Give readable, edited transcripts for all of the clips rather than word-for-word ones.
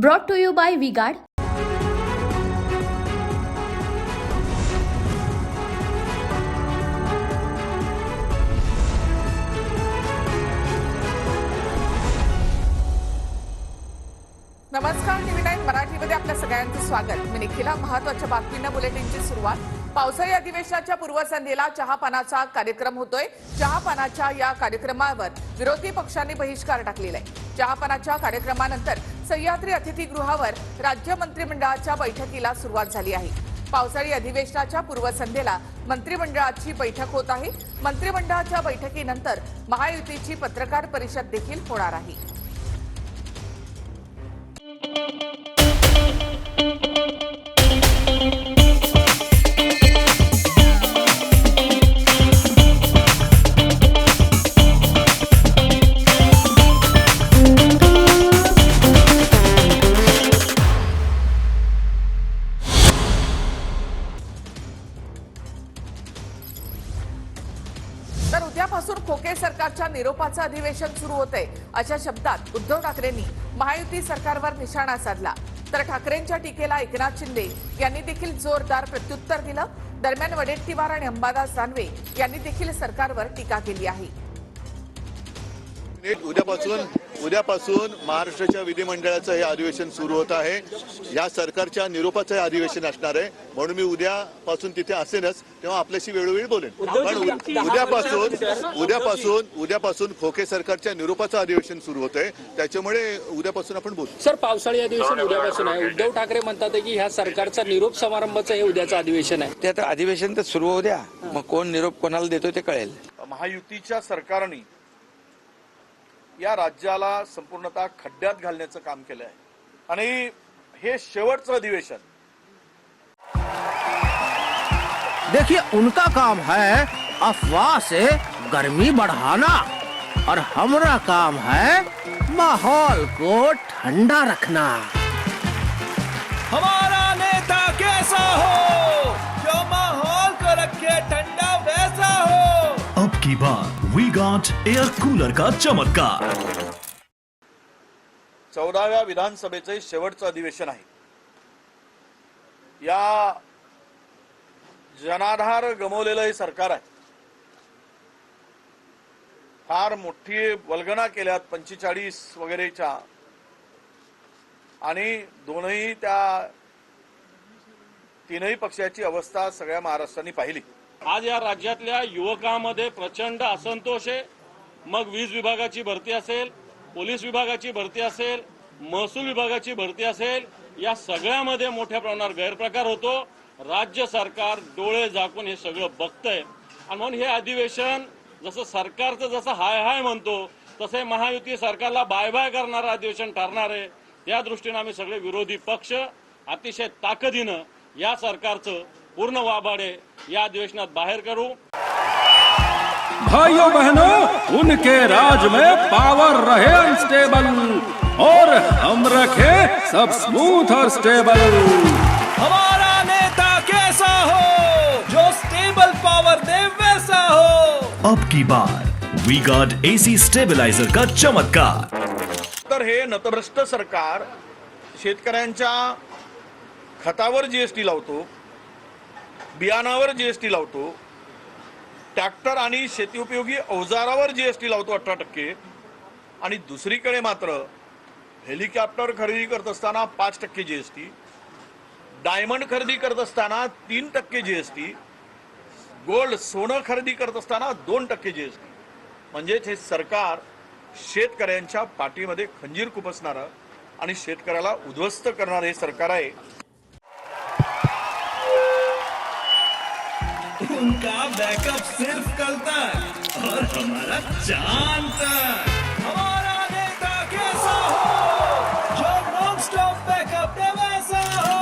brought to you by V-Guard. नमस्कार, TV 9 मराठीमध्ये आपल्या सगळ्यांचं स्वागत. मी निखिला. महत्त्वाच्या बातमींना बुलेटिनची सुरुवात. पावसाळी अधिवेशनाच्या पूर्वसंध्येला चहापानाचा कार्यक्रम होतोय. चहापानाच्या या कार्यक्रमावर विरोधी पक्षांनी बहिष्कार टाकलेला आहे. चहापानाच्या कार्यक्रमानंतर सह्याद्री अतिथीगृहावर राज्य मंत्रिमंडळाच्या बैठकीला सुरुवात झाली आहे. पावसाळी अधिवेशनाच्या पूर्वसंध्येला मंत्रिमंडळाची बैठक होत आहे. मंत्रिमंडळाच्या बैठकीनंतर महायुतीची पत्रकार परिषद देखील होणार आहे. तर उद्यापासून खोके सरकारच्या निरोपाचं अधिवेशन सुरू होतंय अशा शब्दात उद्धव ठाकरेंनी महायुती सरकारवर निशाणा साधला. तर ठाकरेंच्या टीकेला एकनाथ शिंदे यांनी देखील जोरदार प्रत्युत्तर दिलं. दरम्यान वडेट्टीवार आणि अंबादास दानवे यांनी देखील सरकारवर टीका केली आहे. उद्यापासून महाराष्ट्राच्या विधिमंडळाचं हे अधिवेशन सुरू होत आहे. या सरकारच्या निरोपाचं हे अधिवेशन असणार आहे. म्हणून मी उद्यापासून तिथे असेनच, तेव्हा आपल्याशी वेळोवेळी बोलेन. पण उद्यापासून खोके सरकारच्या निरोपाचं अधिवेशन सुरू होत आहे. त्याच्यामुळे उद्यापासून आपण बोलू. सर, पावसाळी अधिवेशन उद्यापासून आहे. उद्धव ठाकरे म्हणतात की ह्या सरकारचा निरोप समारंभाचं हे उद्याचं अधिवेशन आहे. ते आता अधिवेशन तर सुरू होऊ द्या, मग कोण निरोप कोणाला देतो ते कळेल. महायुतीच्या सरकारने या राज्याला संपूर्णतः खड्ड्यात घालण्याचं काम केलं आहे आणि हे शेवटचं अधिवेशन. देखिए, उनका काम है अफवाह से गर्मी बढ़ाना और हमारा काम है माहौल को ठंडा रखना. हमारा नेता कैसा हो जो माहौल को रखे ठंडा वैसा हो. अब की बार वी गॉट एयर कूलर का चमत्कार. 14व्या विधानसभेचे शेवटचं अधिवेशन आहे. या जनाधार गमावलेलं हे सरकार आहे. फार मोठी वल्गना केल्यात 45 वगैरेच्या, आणि तीनही पक्षाची अवस्था सगळ्या महाराष्ट्राने पाहिली. आज या राज्यातल्या युवकांमध्ये प्रचंड असंतोष आहे. मग वीज विभागाची भरती असेल, पोलीस विभागाची भरती असेल, महसूल विभागाची भरती असेल, या सगळ्यामध्ये मोठ्या प्रमाणावर गैरप्रकार होतो. राज्य सरकार डोळे झाकून हे सगळं बघतंय आणि म्हणून हे अधिवेशन जसं सरकारचं जसं हाय हाय म्हणतो तसे महायुती सरकारला बाय बाय करणारं अधिवेशन ठरणार आहे. त्या दृष्टीने आम्ही सगळे विरोधी पक्ष अतिशय ताकदीनं या सरकारचं पूर्ण वाबाडे या अधिवेशनात बाहेर करू. भाइयों बहनों, उनके राज में पावर रहे अनस्टेबल और हम रखे सब स्मूथ और स्टेबल. हमारा नेता कैसा हो जो स्टेबल पावर दे वैसा हो. अब की बार वी गॉट एसी स्टेबलाइजर का चमत्कार. तर हे नतभ्रष्ट सरकार शेतकऱ्यांच्या खतावर जीएसटी लावतो, बियाणावर जीएसटी लावतो, ट्रॅक्टर आणि शेतीउपयोगी अवजारावर जीएसटी लावतो 18%, आणि दुसरीकडे मात्र हेलिकॉप्टर खरेदी करत असताना 5% जीएसटी, डायमंड खरेदी करत असताना 3% जीएसटी, गोल्ड सोनं खरेदी करत असताना 2% जीएसटी. म्हणजेच हे सरकार शेतकऱ्यांच्या पाठीमध्ये खंजीर खुपसणारं आणि शेतकऱ्याला उद्ध्वस्त करणारं हे सरकार आहे. उनका बैकअप सिर्फ कल तक और हमारा चांद तक. हमारा नेता कैसा हो जो नॉन स्टॉप बैकअप दे वैसा हो.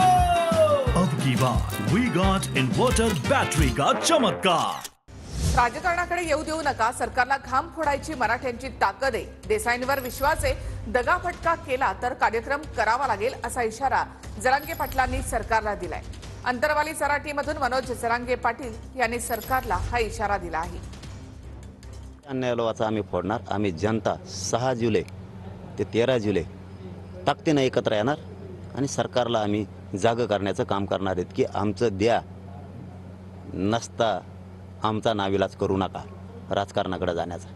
अब की बार वी गॉट इन्वर्टर बैटरी का चमत्कार. राजकारणाकडे येऊ देऊ नका, सरकारला घाम फोडायची मराठ्यांची ताकद आहे. देसाईंवर विश्वास आहे. दगाफटका केला तर कार्यक्रम करावा लागेल असा इशारा जरांगे पाटलांनी सरकारला दिलाय. अंतरवाली सराटीमधून मनोज जरांगे पाटील यांनी सरकारला हा इशारा दिला आहे. अन्यायाला आम्ही फोडणार. आम्ही जनता 6 जुलै ते 13 जुलै ताकदीनं एकत्र येणार आणि सरकारला आम्ही जागं करण्याचं काम करणार आहेत की आमचं द्या नसता आमचा नाविलाज करू नका राजकारणाकडे जाण्याचा,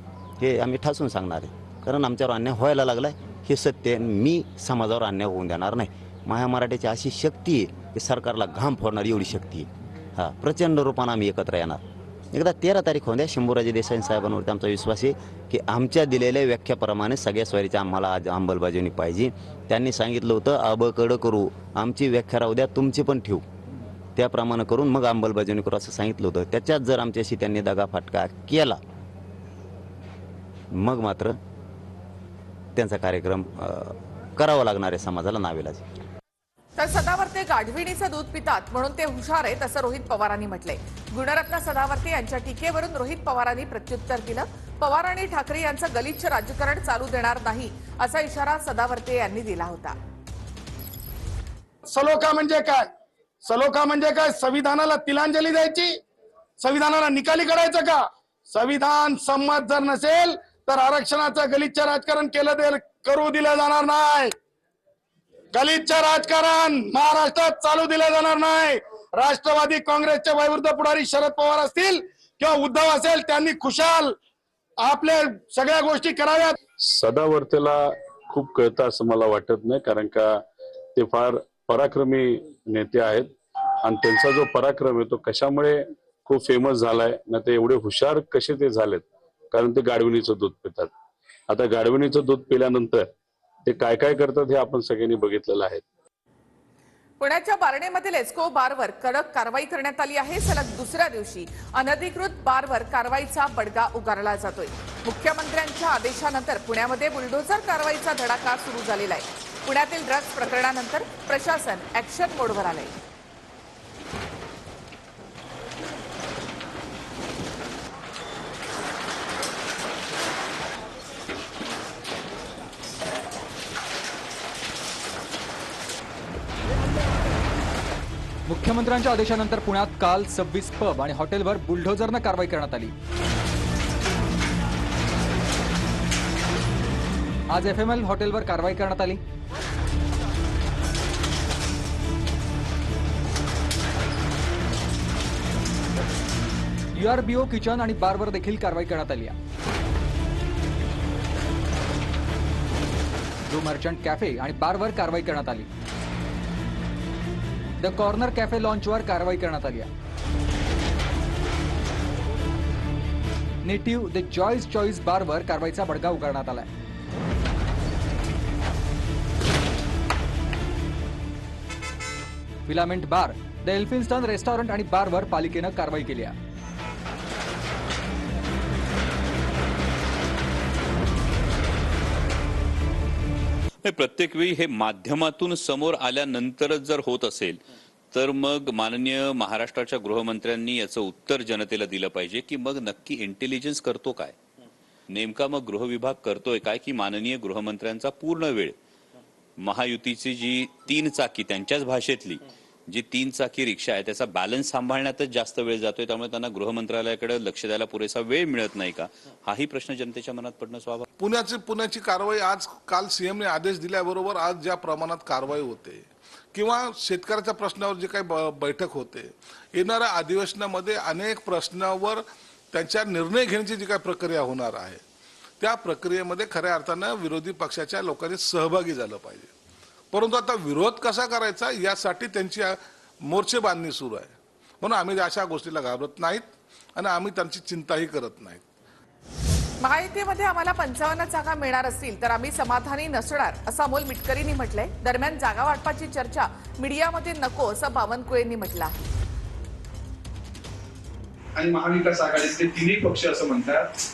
हे आम्ही ठासून सांगणार आहे. कारण आमच्यावर अन्याय व्हायला लागला आहे हे सत्य आहे. मी समाजावर अन्याय होऊन देणार नाही. माया मराठीची अशी शक्ती आहे की सरकारला घाम फोडणारी एवढी शक्ती आहे. हा प्रचंड रूपानं आम्ही एकत्र येणार. एकदा 13 तारीख होऊन द्या. शंभूराजे देसाई साहेबांवरती आमचा विश्वास आहे की आमच्या दिलेल्या व्याख्याप्रमाणे सगळ्या स्वारीची आम्हाला आज अंमलबजावणी पाहिजे. त्यांनी सांगितलं होतं आबकडं करू, आमची व्याख्या राहू द्या, तुमची पण ठेवू, त्याप्रमाणे करून मग अंमलबजावणी करू असं सांगितलं होतं. त्याच्यात जर आमच्याशी त्यांनी दगाफटका केला मग मात्र त्यांचा कार्यक्रम करावा लागणार आहे समाजाला नाविलाज. तर सदावर्ते गाढविणीचं दूध पितात म्हणून ते हुशार आहेत असं रोहित पवारांनी म्हटलंय. गुणरत्न सदावर्ते यांच्या टीकेवरून रोहित पवारांनी प्रत्युत्तर दिलं. पवार आणि ठाकरे यांचं गलिच्छ राजकारण चालू देणार नाही असा इशारा सदावर्ते यांनी दिला होता. सलोखा म्हणजे काय? सलोखा म्हणजे काय? संविधानाला तिलांजली द्यायची, संविधानाला निकाली करायचं का? संविधान संमत जर नसेल तर आरक्षणाचं गलिच्छ राजकारण करू दिलं जाणार नाही. गलिच्छ राजकारण महाराष्ट्रात चालू दिलं जाणार नाही. राष्ट्रवादी काँग्रेसचे वयोवृद्ध पुढारी शरद पवार असतील किंवा उद्धव असेल, त्यांनी खुशाल आपल्या सगळ्या गोष्टी कराव्यात. सदावर्तेला खूप कळतं असं मला वाटत नाही, कारण का ते फार पराक्रमी नेते आहेत आणि त्यांचा जो पराक्रम आहे तो कशामुळे खूप फेमस झालाय ना, ते एवढे हुशार कसे ते झालेत, कारण ते गाढविणीचं दूध पितात. आता गाढविणीचं दूध पिल्यानंतर ते काय काय करतात हे आपण सगळ्यांनी बघितलेलं आहे. पुण्याच्या बारणेमधील एस्को बारवर कडक कारवाई करण्यात आली आहे. सलग दुसऱ्या दिवशी अनधिकृत बारवर कारवाईचा बडगा उगारला जातोय. मुख्यमंत्र्यांच्या आदेशानंतर पुण्यामध्ये बुलडोझर कारवाईचा धडाका सुरू झालेला आहे. पुण्यातील ड्रग्ज प्रकरणानंतर प्रशासन ऍक्शन मोडवर आलंय. मुख्यमंत्र्यांच्या आदेशानंतर पुण्यात काल 26 पब आणि हॉटेलवर बुलडोझरनं कारवाई करण्यात आली. आज FML हॉटेलवर कारवाई करण्यात आली. URBO किचन आणि बारवर देखील कारवाई करण्यात आली. जो मर्चंट कॅफे आणि बारवर कारवाई करण्यात आली. द कॉर्नर कॅफे लॉन्चवर कारवाई करण्यात आली आहे. नेटिव्ह द जॉयज चॉईस बारवर कारवाईचा बडगा उगारण्यात आलाय. Filament bar, the Elphinstone restaurant आणि बारवर पालिकेनं कारवाई केली आहे. प्रत्येक वेळी हे माध्यमातून समोर आल्यानंतरच जर होत असेल तर मग माननीय महाराष्ट्राच्या गृहमंत्र्यांनी याचं उत्तर जनतेला दिलं पाहिजे की मग नक्की इंटेलिजन्स करतो काय, नेमका मग गृह विभाग करतोय काय, की माननीय गृहमंत्र्यांचा पूर्ण वेळ महायुतीची जी 3 चाकी त्यांच्याच भाषेतली जी 3 चाकी रिक्षा आहे त्याचा बॅलन्स सांभाळण्यातच जास्त वेळ जातोय. त्यामुळे त्यांना गृहमंत्रालयाकडे लक्ष द्यायला पुरेसा वेळ मिळत नाही का, हाही प्रश्न जनतेच्या मनात पडणं स्वाभाविक. पुण्याची कारवाई आज काल सीएमने आदेश दिल्याबरोबर आज ज्या प्रमाणात कारवाई होते किंवा शेतकऱ्याच्या प्रश्नावर जे काही बैठक होते, येणाऱ्या अधिवेशनामध्ये अनेक प्रश्नावर त्यांच्या निर्णय घेण्याची जी काही प्रक्रिया होणार आहे त्या प्रक्रियेमध्ये खऱ्या अर्थानं विरोधी पक्षाच्या लोकांनी सहभागी झालं पाहिजे. परंतु आता विरोध कसा करायचा यासाठी त्यांची मोर्चे बांधणी सुरू आहे. म्हणून आम्ही अशा गोष्टीला घाबरत नाहीत आणि आम्ही त्यांची चिंताही करत नाहीत. महायुतीमध्ये आम्हाला 55 जागा मिळणार असतील तर आम्ही समाधानी नसणार असं अमोल मिटकरींनी म्हटलंय. दरम्यान जागा वाटपाची चर्चा मीडियामध्ये नको असं बावनकुळेंनी म्हटलं आहे. आणि महाविकास आघाडीतले तिन्ही पक्ष असं म्हणतात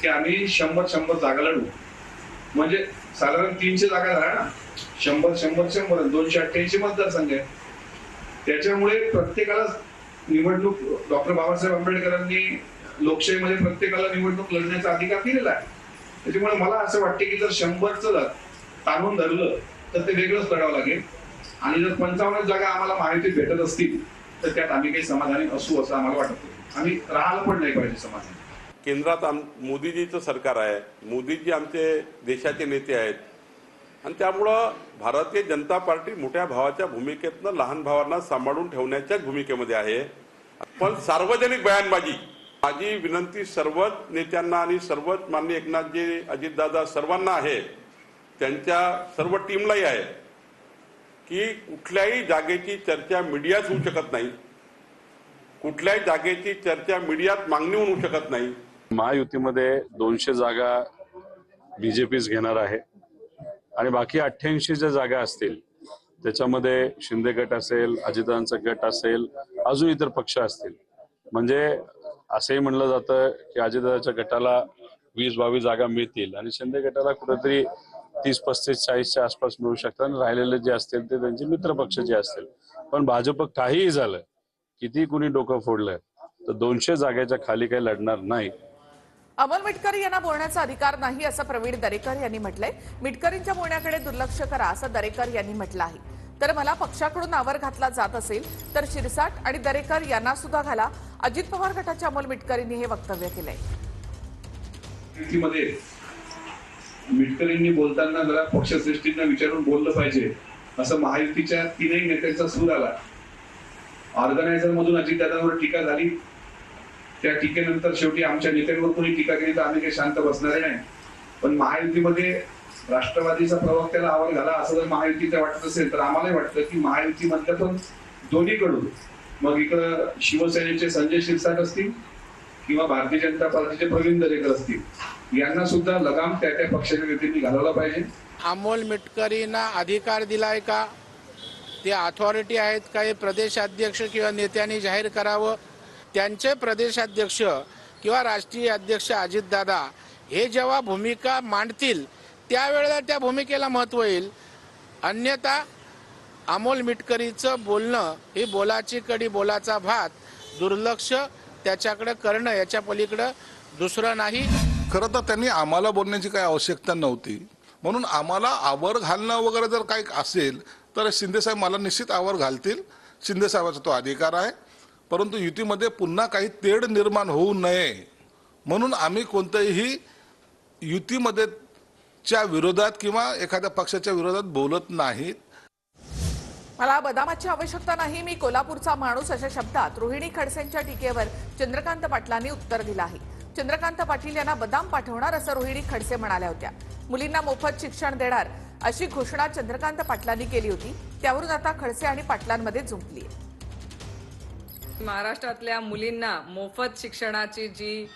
की आम्ही 100 जागा लढू, म्हणजे साधारण 300 जागा झाल्या ना, 100 288 मतदारसंघ आहे. त्याच्यामुळे प्रत्येकाला निवडणूक डॉक्टर बाबासाहेब आंबेडकरांनी लोकशाहीमध्ये प्रत्येकाला निवडणूक लढण्याचा अधिकार दिलेला आहे. त्याच्यामुळे मला असं वाटतं की जर 100चं कानून धरलं तर ते वेगळंच लढावं लागेल आणि जर 55 जागा आम्हाला महायुतीत भेटत असतील तर त्यात आम्ही काही समाधानी असू असं आम्हाला वाटत नाही. आम्ही राहायला पण नाही पाहिजे समाधानी. केंद्रात मोदीजीचं सरकार आहे, मोदीजी आमचे देशाचे नेते आहेत, आणि त्यामुळं भारतीय जनता पार्टी मोठ्या भावाच्या भूमिकेतनं लहान भावांना सांभाळून ठेवण्याच्याच भूमिकेमध्ये आहे. पण सार्वजनिक बयानबाजी, माझी विनंती सर्वच नेत्यांना आणि सर्वच माननीय एकनाथजी, अजितदादा सर्वांना आहे, त्यांच्या सर्व टीमलाही आहे की कुठल्याही जागेची चर्चा मीडियात होऊ शकत नाही, कुठल्याही जागेची चर्चा मीडियात मागणी होऊ शकत नाही. महायुतीमध्ये 200 जागा बीजेपीच घेणार आहे आणि बाकी 88 ज्या जागा असतील त्याच्यामध्ये शिंदे गट असेल, अजितदादांचा गट असेल, अजून इतर पक्ष असतील. म्हणजे असंही म्हणलं जातं की अजितदादाच्या गटाला 20-22 जागा मिळतील आणि शिंदे गटाला कुठेतरी 30-35-40च्या आसपास मिळू शकतात आणि राहिलेले जे असतील ते त्यांचे मित्र पक्ष जे असतील. पण भाजप काहीही झालं, किती कुणी डोकं फोडलं तर 200 जागेच्या खाली काही लढणार नाही. अमोल मिटकरी यांना बोलण्याचा अधिकार नाही असं प्रवीण दरेकर यांनी म्हटलंय. मिटकरींच्या बोलण्याकडे दुर्लक्ष करा असं दरेकर यांनी म्हटलं आहे. तर मला पक्षाकडून आवर घातला जात असेल तर शिरसाट आणि दरेकर यांना सुद्धा घाला. अजित पवार गटाच्या अमोल मिटकरींनी हे वक्तव्य केलंय. युतीमध्ये मिटकरींनी बोलताना जरा पक्षश्रेष्ठींना विचारून बोललं पाहिजे असं महायुतीच्या तीनही नेत्यांचा सूर आला. ऑर्गनायझर मधून अजितदादांवर टीका झाली. त्या टीकेनंतर शेवटी आमच्या नेत्यांवर कोणी टीका केली तर आम्ही काही शांत बसणारे नाही. पण महायुतीमध्ये राष्ट्रवादीचा प्रवक्त्याला आवर घाला असं जर महायुतीचं वाटत असेल तर आम्हालाही वाटतं की महायुतीमधलं पण दोन्हीकडून, मग इकडं शिवसेनेचे संजय शिरसाट असतील किंवा भारतीय जनता पार्टीचे प्रवीण दरेकर असतील, यांना सुद्धा लगाम त्या त्या पक्षाच्या नेत्यांनी घालवला पाहिजे. अमोल मिटकरींना अधिकार दिलाय का, ते अथॉरिटी आहेत का, हे प्रदेशाध्यक्ष किंवा नेत्यांनी जाहीर करावं. त्यांचे प्रदेशाध्यक्ष किंवा राष्ट्रीय अध्यक्ष अजितदादा हे जेव्हा भूमिका मांडतील त्यावेळेला त्या भूमिकेला महत्त्व येईल. अन्यथा अमोल मिटकरीचं बोलणं ही बोलाची कडी बोलाचा भात, दुर्लक्ष त्याच्याकडे करणं याच्या पलीकडं दुसरं नाही. खरं तर त्यांनी आम्हाला बोलण्याची काही आवश्यकता नव्हती, म्हणून आम्हाला आवर घालणं वगैरे जर काही असेल तर शिंदेसाहेब मला निश्चित आवर घालतील. शिंदेसाहेबाचा तो अधिकार आहे. परंतु युतीमध्ये पुन्हा काही तेढ निर्माण होऊ नये म्हणून आम्ही कोणत्याही युतीमध्ये च्या विरोधात किंवा एखाद्या पक्षाच्या विरोधात बोलत नाहीत. मला बदामाची आवश्यकता नाही, मी कोल्हापूरचा माणूस अशा शब्दात रोहिणी खडसेंच्या टीकेवर चंद्रकांत पाटलांनी उत्तर दिलं आहे. चंद्रकांत पाटील यांना बदाम पाठवणार असं रोहिणी खडसे म्हणाल्या होत्या. मुलींना मोफत शिक्षण देणार अशी घोषणा चंद्रकांत पाटलांनी केली होती. त्यावरून आता खडसे आणि पाटलांमध्ये जुंपली. महाराष्ट्रातल्या मुलींना मोफत शिक्षणाची जी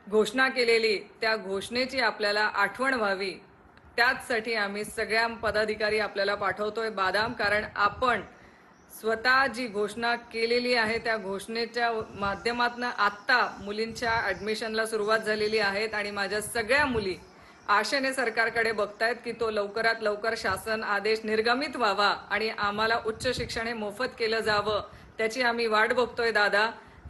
घोषणा केलेली त्या घोषणेची आपल्याला आठवण व्हावी त्याचसाठी आम्ही सगळ्या पदाधिकारी आपल्याला पाठवतोय बादाम. कारण आपण स्वतः जी घोषणा केलेली आहे त्या घोषणेच्या माध्यमातून आत्ता मुलींच्या ऍडमिशनला सुरुवात झालेली आहेत आणि माझ्या सगळ्या मुली आशेने सरकारकडे बघतायत की तो लवकरात लवकर शासन आदेश निर्गमित व्हावा आणि आम्हाला उच्च शिक्षण हे मोफत केलं जावं त्याची आम्ही वाट बघतोय. दादा,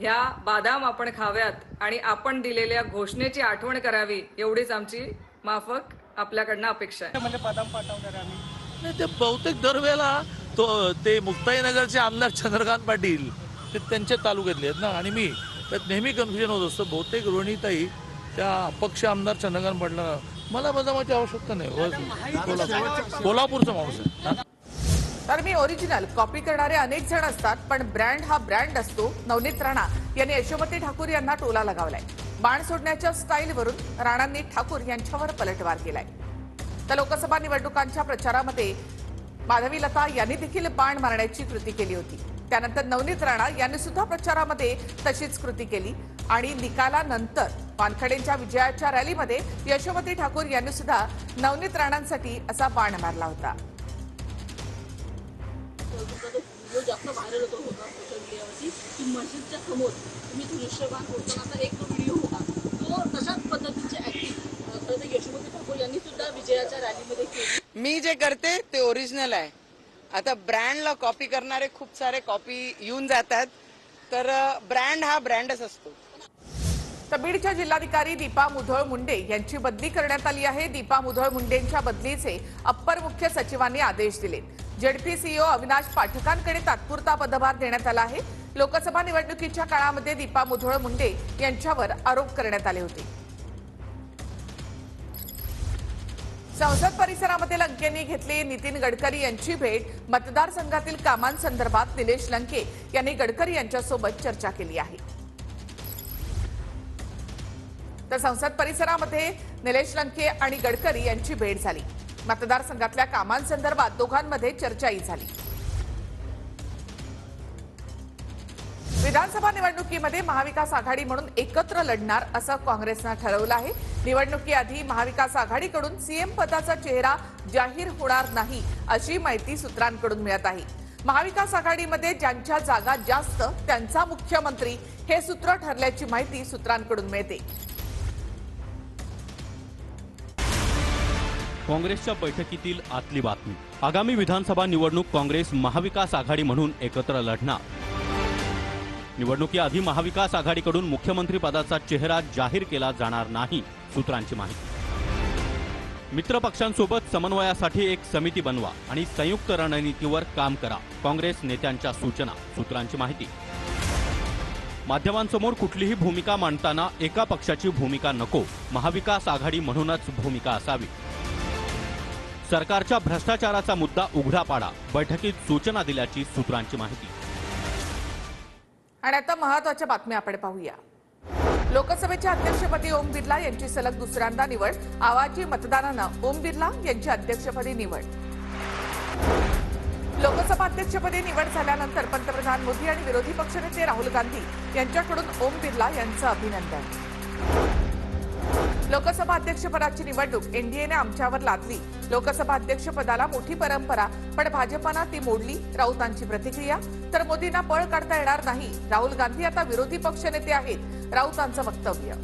ह्या बादाम आपण खाव्यात आणि आपण दिलेल्या घोषणेची आठवण करावी एवढीच आमची माफक आपल्याकडनं अपेक्षा आहे. म्हणजे बदाम पाठवणार आम्ही ते बहुतेक दरवेळेला ते मुक्ताईनगरचे आमदार चंद्रकांत पाटील ते त्यांच्या तालुक्यातले आहेत ना आणि मी त्यात नेहमी कन्फ्युजन होत असतं. बहुतेक रोहिणीताई त्या अपक्ष आमदार चंद्रकांत पाटला, मला बदामाची आवश्यकता नाही. कोल्हापूरचा माणूस आहे. तर मी ओरिजिनल कॉपी करणारे अनेक जण असतात पण ब्रँड हा ब्रँड असतो. नवनीत राणा यांनी यशोमती ठाकूर यांना टोला लगावलाय. बाण सोडण्याच्या स्टाईलवरून राणांनी ठाकूर यांच्यावर पलटवार केलाय. तर लोकसभा निवडणुकांच्या प्रचारामध्ये माधवी लता यांनी देखील बाण मारण्याची कृती केली होती. त्यानंतर नवनीत राणा यांनी सुद्धा प्रचारामध्ये तशीच कृती केली आणि निकालानंतर वानखेडेंच्या विजयाच्या रॅलीमध्ये यशोमती ठाकूर यांनी सुद्धा नवनीत राणांसाठी असा बाण मारला होता. जास्त व्हायरल होतो सोशल मीडियावरती की मस्जिदच्या समोर तुम्ही दृश्यमान होतानाचा एक व्हिडिओ होता तो तशाच पद्धतीची ऍक्टिंग खरं तर यशोमती ठाकूर यांनी सुद्धा विजयाच्या रॅलीमध्ये केली. मी जे करते ते ओरिजिनल आहे. आता ब्रँडला कॉपी करणारे खूप सारे कॉपी येऊन जातात तर ब्रँड हा ब्रँडच असतो. तर बीडच्या जिल्हाधिकारी दीपा मुधोळ मुंडे यांची बदली करण्यात आली आहे. दीपा मुधोळ मुंडेंच्या बदलीचे अप्पर मुख्य सचिवांनी आदेश दिले. जेडपीसीओ अविनाश पाठकांकडे तात्पुरता पदभार देण्यात आला आहे. लोकसभा निवडणुकीच्या काळामध्ये दीपा मुधोळ मुंडे यांच्यावर आरोप करण्यात आले होते. संसद परिसरामध्ये लंकेंनी घेतली नितीन गडकरी यांची भेट. मतदारसंघातील कामांसंदर्भात निलेश लंके यांनी गडकरी यांच्यासोबत चर्चा केली आहे. तर संसद परिसरामध्ये निलेश लंके आणि गडकरी यांची भेट झाली. मतदारसंघातल्या कामांसंदर्भात दोघांमध्ये चर्चाही झाली. विधानसभा निवडणुकीमध्ये महाविकास आघाडी म्हणून एकत्र लढणार असं काँग्रेसनं ठरवलं आहे. निवडणुकीआधी महाविकास आघाडीकडून सीएम पदाचा चेहरा जाहीर होणार नाही अशी माहिती सूत्रांकडून मिळत आहे. महाविकास आघाडीमध्ये ज्यांच्या जागा जास्त त्यांचा मुख्यमंत्री हे सूत्र ठरल्याची माहिती सूत्रांकडून मिळते. काँग्रेसच्या बैठकीतील आतली बातमी. आगामी विधानसभा निवडणूक काँग्रेस महाविकास आघाडी म्हणून एकत्र लढणार. निवडणुकीआधी महाविकास आघाडीकडून मुख्यमंत्री पदाचा चेहरा जाहीर केला जाणार नाही, सूत्रांची माहिती. मित्रपक्षांसोबत समन्वयासाठी एक समिती बनवा आणि संयुक्त रणनीतीवर काम करा, काँग्रेस नेत्यांच्या सूचना, सूत्रांची माहिती. माध्यमांसमोर कुठलीही भूमिका मांडताना एका पक्षाची भूमिका नको, महाविकास आघाडी म्हणूनच भूमिका असावी. सरकारच्या भ्रष्टाचाराचा मुद्दा उघडा पाडा, बैठकीत सूचना दिल्याची सूत्रांची माहिती. आणि आता महत्त्वाच्या बातम्या आपण पाहूया. लोकसभेच्या अध्यक्षपदी ओम बिर्ला यांची सलग दुसऱ्यांदा निवड. आवाजी मतदानानं ओम बिर्ला यांची अध्यक्षपदी निवड. लोकसभा अध्यक्षपदी निवड झाल्यानंतर पंतप्रधान मोदी आणि विरोधी पक्षनेते राहुल गांधी यांच्याकडून ओम बिर्ला यांचं अभिनंदन. लोकसभा अध्यक्षपदाची निवडणूक एनडीएने आमच्यावर लादली. लोकसभा अध्यक्षपदाला मोठी परंपरा, पण भाजपनं ती मोडली, राऊतांची प्रतिक्रिया. तर मोदींना पळ काढता येणार नाही, राहुल गांधी आता विरोधी पक्षनेते आहेत, राऊतांचं वक्तव्य.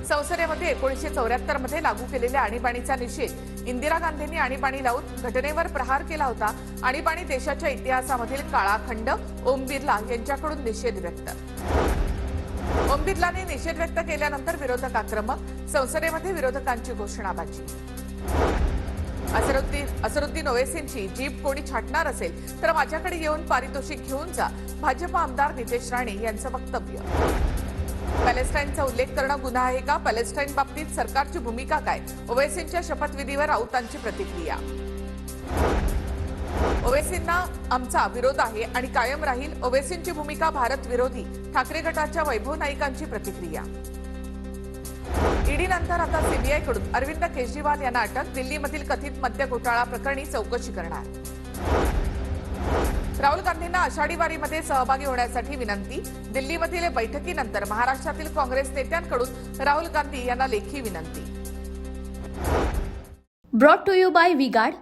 संसदेमध्ये 1974 मध्ये लागू केलेल्या आणीबाणीचा निषेध. इंदिरा गांधींनी आणीबाणी लावून घटनेवर प्रहार केला होता. आणीबाणी देशाच्या इतिहासामधील काळा खंड. ओम बिर्ला यांच्याकडून निषेध व्यक्त. ओम बिर्लाने निषेध व्यक्त केल्यानंतर विरोधक आक्रमक. संसदेमध्ये विरोधकांची घोषणाबाजी. असरुद्दीन ओवैसींची जीप कोणी छाटणार असेल तर माझ्याकडे येऊन पारितोषिक घेऊन जा, भाजप आमदार नितेश राणे यांचं वक्तव्य. पॅलेस्टाईनचा उल्लेख करणं गुन्हा आहे का? पॅलेस्टाईन बाबतीत सरकारची भूमिका काय? ओवैसींच्या शपथविधीवर राऊतांची प्रतिक्रिया. ओवैसींना आमचा विरोध आहे आणि कायम राहील. ओवैसींची भूमिका भारत विरोधी. ठाकरे गटाच्या वैभव नाईकांची प्रतिक्रिया. ईडीनंतर आता सीबीआयकडून अरविंद केजरीवाल यांना अटक. दिल्लीमधील कथित मद्य घोटाळा प्रकरणी चौकशी करणार. राहुल गांधींना आषाढी वारीमध्ये सहभागी होण्यासाठी विनंती. दिल्लीमधील बैठकीनंतर महाराष्ट्रातील काँग्रेस नेत्यांकडून राहुल गांधी यांना लेखी विनंती. Brought to you by V guard.